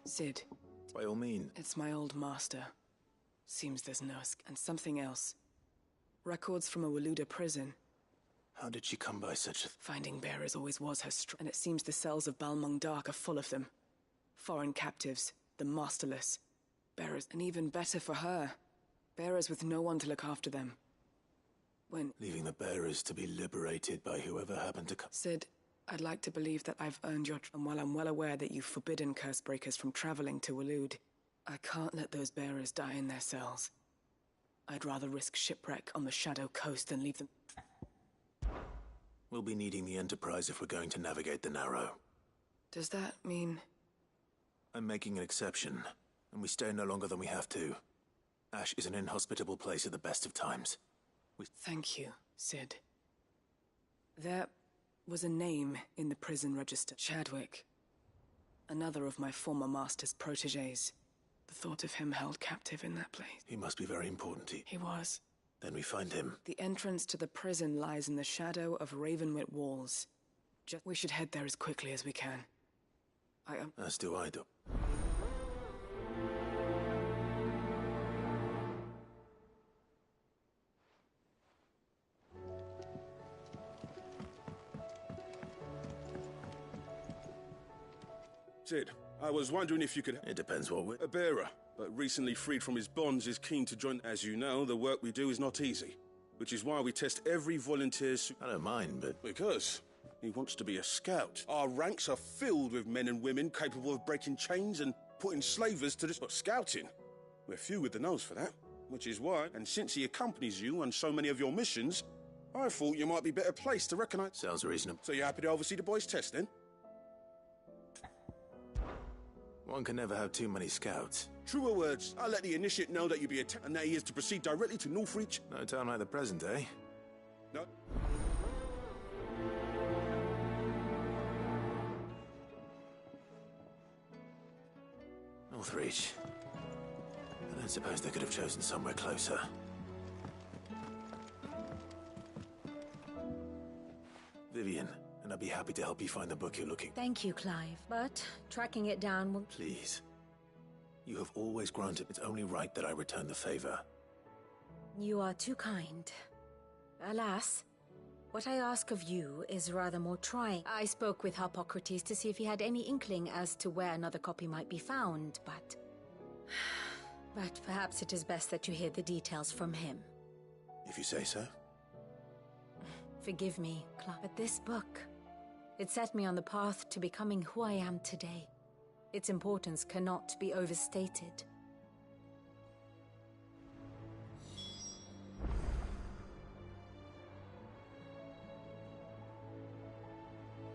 Sid, By all means. it's my old master. Seems there's no and something else. Records from a Waluda prison. How did she come by such a... Finding bearers always was her and it seems the cells of Balmung Dark are full of them. Foreign captives, the masterless. Bearers, and even better for her. Bearers with no one to look after them. Leaving the bearers to be liberated by whoever happened to come... Sid, I'd like to believe that I've earned your... And while I'm well aware that you've forbidden Cursebreakers from traveling to Walud, I can't let those bearers die in their cells. I'd rather risk shipwreck on the Shadow Coast than leave them... We'll be needing the Enterprise if we're going to navigate the Narrow. Does that mean... I'm making an exception, and we stay no longer than we have to. Ash is an inhospitable place at the best of times. Thank you, Sid. There was a name in the prison register. Chadwick. Another of my former master's protégés. The thought of him held captive in that place. He must be very important to you. He was. Then we find him. The entrance to the prison lies in the shadow of Ravenwit walls. We should head there as quickly as we can. As do I, do. Sid, I was wondering if you could... It depends what we... A bearer, but recently freed from his bonds, is keen to join. As you know, the work we do is not easy, which is why we test every volunteer's... I don't mind, but... Because he wants to be a scout. Our ranks are filled with men and women capable of breaking chains and putting slavers to this... But scouting? We're few with the nose for that, which is why, and since he accompanies you on so many of your missions, I thought you might be better placed to recognize... Sounds reasonable. So you're happy to oversee the boys' test, then? One can never have too many scouts. Truer words. I'll let the initiate know that you be attacked and that he is to proceed directly to Northreach. No time like the present, eh? No. Northreach. I don't suppose they could have chosen somewhere closer. Vivian, and I'd be happy to help you find the book you're looking. Thank you, Clive. But tracking it down will... Please. You have always granted it's only right that I return the favor. You are too kind. Alas, what I ask of you is rather more trying. I spoke with Harpocrates to see if he had any inkling as to where another copy might be found, but... But perhaps it is best that you hear the details from him. If you say so. Forgive me, Clive, but this book... It set me on the path to becoming who I am today. Its importance cannot be overstated.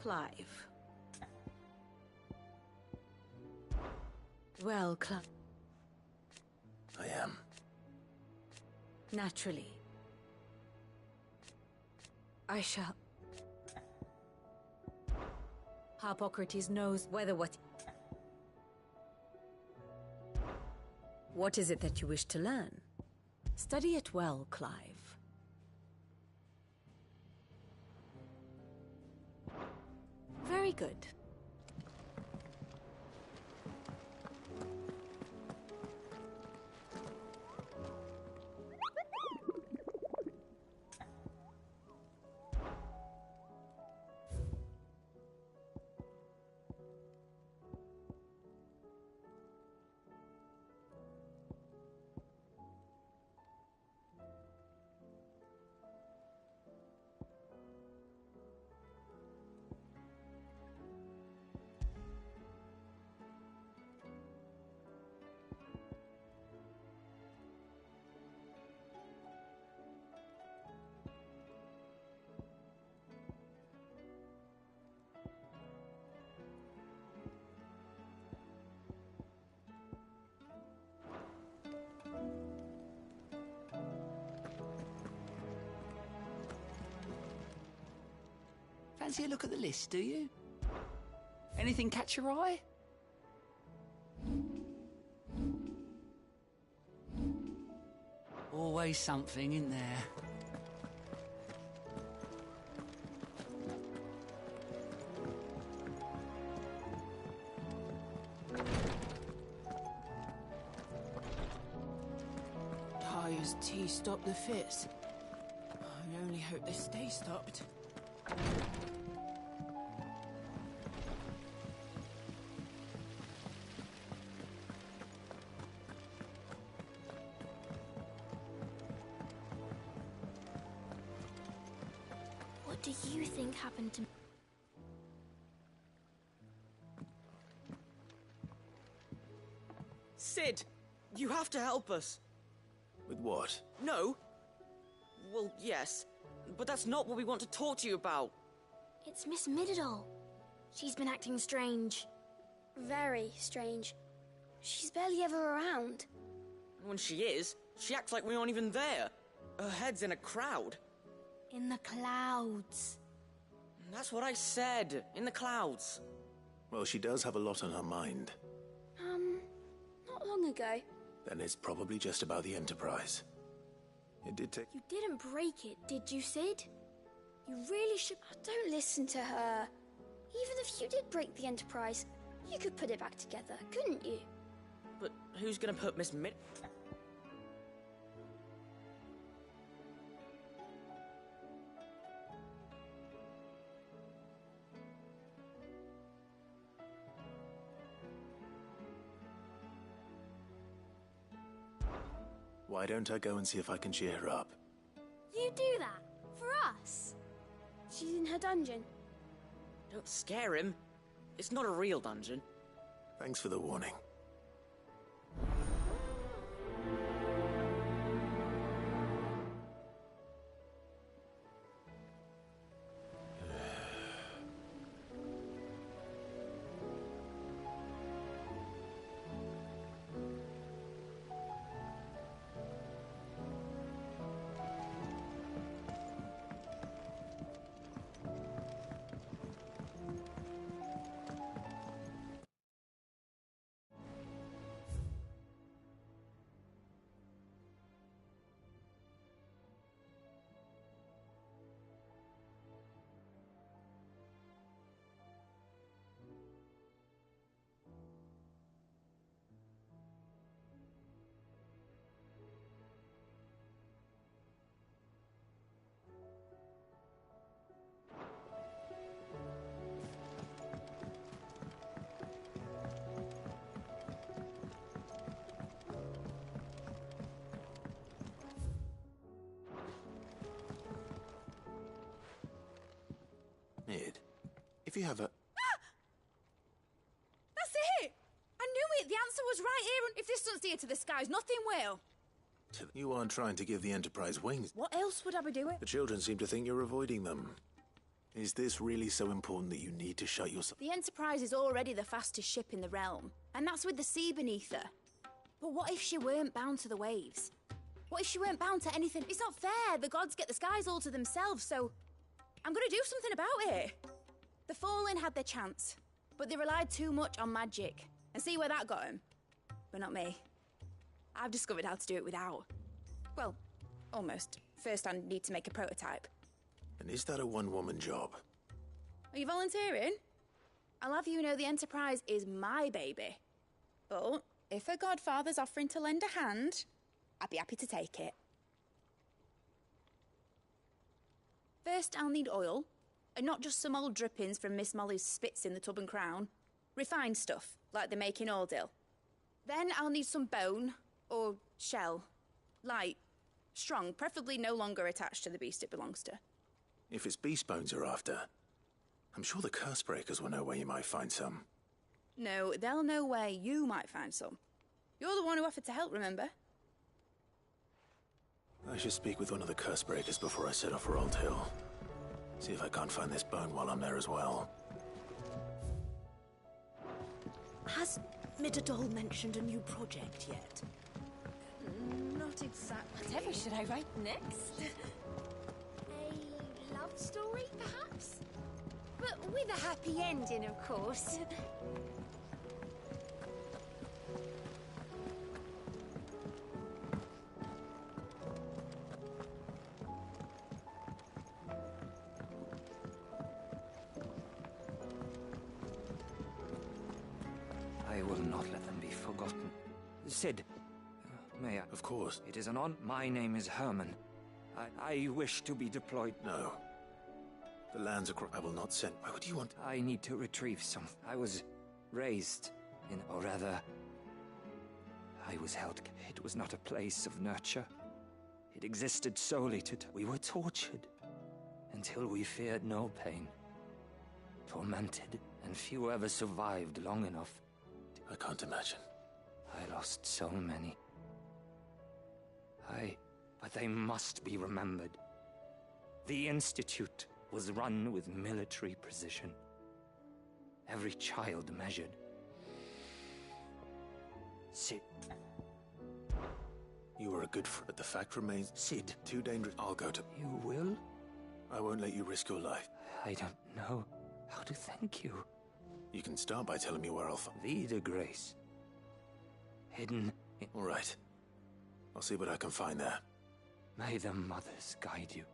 Clive. Well, Clive. I am. Naturally. I shall... Harpocrates knows whether what... What is it that you wish to learn? Study it well, Clive. Very good. Fancy a look at the list, do you? Anything catch your eye? Always something in there. This tea stopped the fits. I only hope they stay stopped. What do you think happened to me? Sid, you have to help us. With what? No? Well, yes, but that's not what we want to talk to you about. It's Miss Middledal. She's been acting strange. Very strange. She's barely ever around. And when she is, she acts like we aren't even there. Her head's in a crowd. In the clouds. That's what I said, in the clouds. Well, she does have a lot on her mind. Not long ago. Then it's probably just about the Enterprise. It did take... You didn't break it, did you, Sid? You really should... Don't listen to her. Even if you did break the Enterprise, you could put it back together, couldn't you? But who's gonna put Miss Mid... Why don't I go and see if I can cheer her up? You do that? For us? She's in her dungeon. Don't scare him. It's not a real dungeon. Thanks for the warning. Mid, if you have a... That's it! I knew it! The answer was right here, and if this doesn't steer to the skies, nothing will. You aren't trying to give the Enterprise wings. What else would I be doing? The children seem to think you're avoiding them. Is this really so important that you need to shut yourself... The Enterprise is already the fastest ship in the realm, and that's with the sea beneath her. But what if she weren't bound to the waves? What if she weren't bound to anything? It's not fair. The gods get the skies all to themselves, so I'm gonna do something about it. The Fallen had their chance, but they relied too much on magic. And see where that got them? But not me. I've discovered how to do it without. Well, almost. First, I need to make a prototype. And is that a one-woman job? Are you volunteering? I'll have you know the Enterprise is my baby. But if a godfather's offering to lend a hand, I'd be happy to take it. First, I'll need oil, and not just some old drippings from Miss Molly's spits in the Tub and Crown. Refined stuff, like they make in Ordil. Then I'll need some bone, or shell. Light, strong, preferably no longer attached to the beast it belongs to. If it's beast bones you're after, I'm sure the curse breakers will know where you might find some. No, they'll know where you might find some. You're the one who offered to help, remember? I should speak with one of the curse breakers before I set off for Old Hill. See if I can't find this bone while I'm there as well. Has Middledal mentioned a new project yet? Not exactly. Whatever should I write next? A love story, perhaps? But with a happy ending, of course. I will not let them be forgotten. Sid, May I? Of course. It is an honor. My name is Herman. I wish to be deployed. No. The lands across. I will not send. Why would you want? I need to retrieve some. I was raised in, or rather, I was held. It was not a place of nurture. It existed solely to. We were tortured until we feared no pain. Tormented, and few ever survived long enough. I can't imagine. I lost so many. But they must be remembered. The Institute was run with military precision. Every child measured. Sid. You were a good friend, but the fact remains, Sid. Too dangerous. I'll go to... You will? I won't let you risk your life. I don't know how to thank you. You can start by telling me where I'll find... Vida Grace. Hidden in... All right. I'll see what I can find there. May the mothers guide you.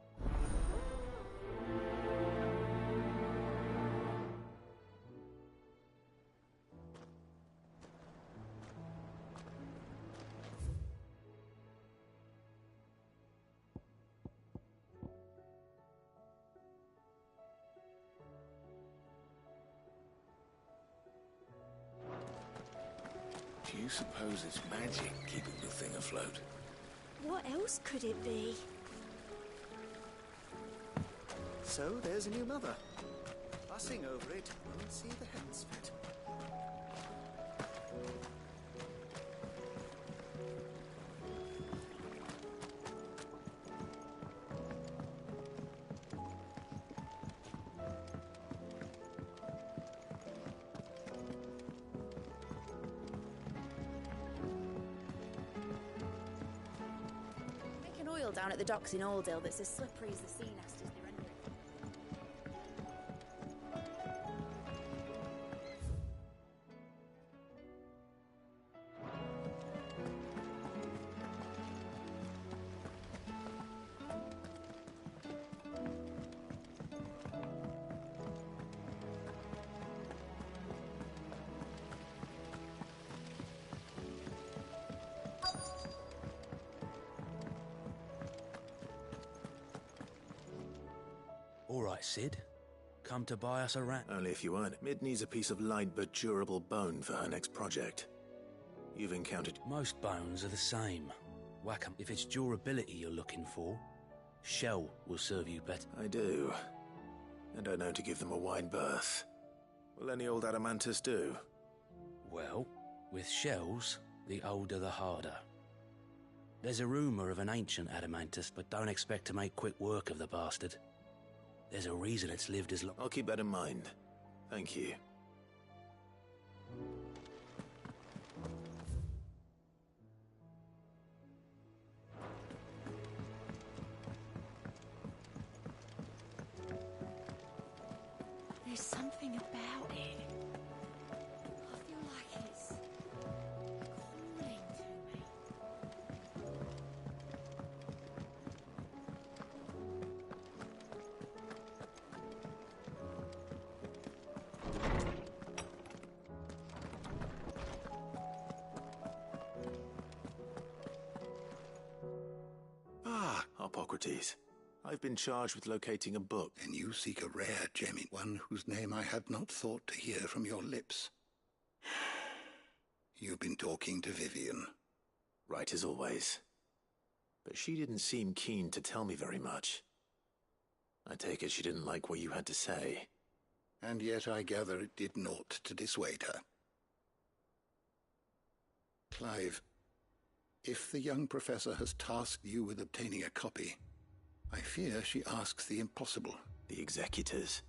Do you suppose it's magic keeping the thing afloat? What else could it be? So there's a new mother. Fussing over it won't see the heavens fit. Down at the docks in Oldale that's as slippery as the sea nasties they render it. All right, Sid. Come to buy us a rat. Only if you earn it. Mid needs a piece of light but durable bone for her next project. You've encountered... Most bones are the same. Whack 'em. If it's durability you're looking for, shell will serve you better. I do. And I know to give them a wide berth. Will any old adamantus do? Well, with shells, the older the harder. There's a rumour of an ancient adamantus, but don't expect to make quick work of the bastard. There's a reason it's lived as long. I'll keep that in mind. Thank you. There's something about it. I feel like it's calling to me. Hippocrates. I've been charged with locating a book. And you seek a rare gem, one whose name I had not thought to hear from your lips. You've been talking to Vivian. Right as always. But she didn't seem keen to tell me very much. I take it she didn't like what you had to say. And yet I gather it did naught to dissuade her. Clive, if the young professor has tasked you with obtaining a copy, I fear she asks the impossible. The Executors.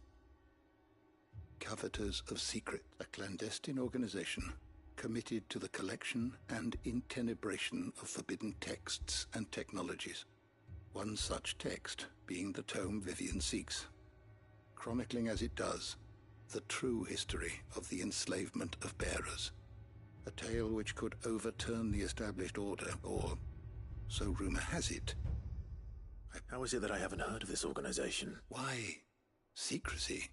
Coveters of Secret, a clandestine organization committed to the collection and intenebration of forbidden texts and technologies. One such text being the tome Vivian seeks, chronicling as it does the true history of the enslavement of bearers. A tale which could overturn the established order, or so rumor has it. How is it that I haven't heard of this organization? Why, secrecy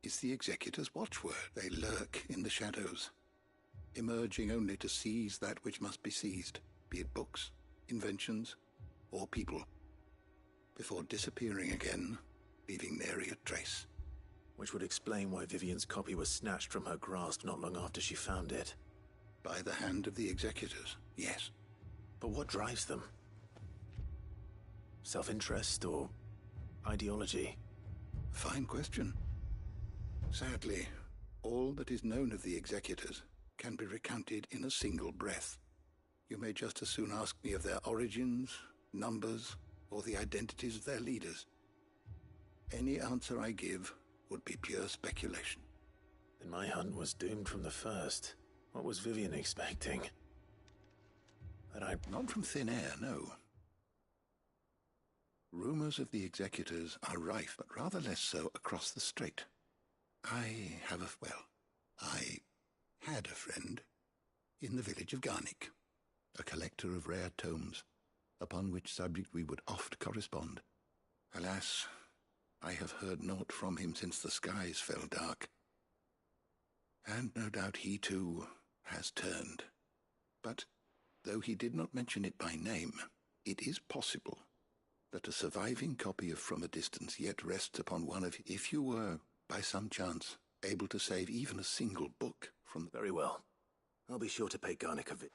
is the Executor's watchword. They lurk in the shadows, emerging only to seize that which must be seized, be it books, inventions, or people, before disappearing again, leaving nary a trace. Which would explain why Vivian's copy was snatched from her grasp not long after she found it. By the hand of the executors, yes. But what drives them? Self-interest or ideology? Fine question. Sadly, all that is known of the executors can be recounted in a single breath. You may just as soon ask me of their origins, numbers, or the identities of their leaders. Any answer I give would be pure speculation. Then my hunt was doomed from the first. What was Vivian expecting? Not from thin air, no. Rumors of the executors are rife, but rather less so across the strait. I had a friend in the village of Garnick, a collector of rare tomes, upon which subject we would oft correspond. Alas, I have heard naught from him since the skies fell dark. And no doubt he too has turned. But though he did not mention it by name, it is possible that a surviving copy of From a Distance yet rests upon one of... If you were, by some chance, able to save even a single book from... Very well. I'll be sure to pay Garnick a visit.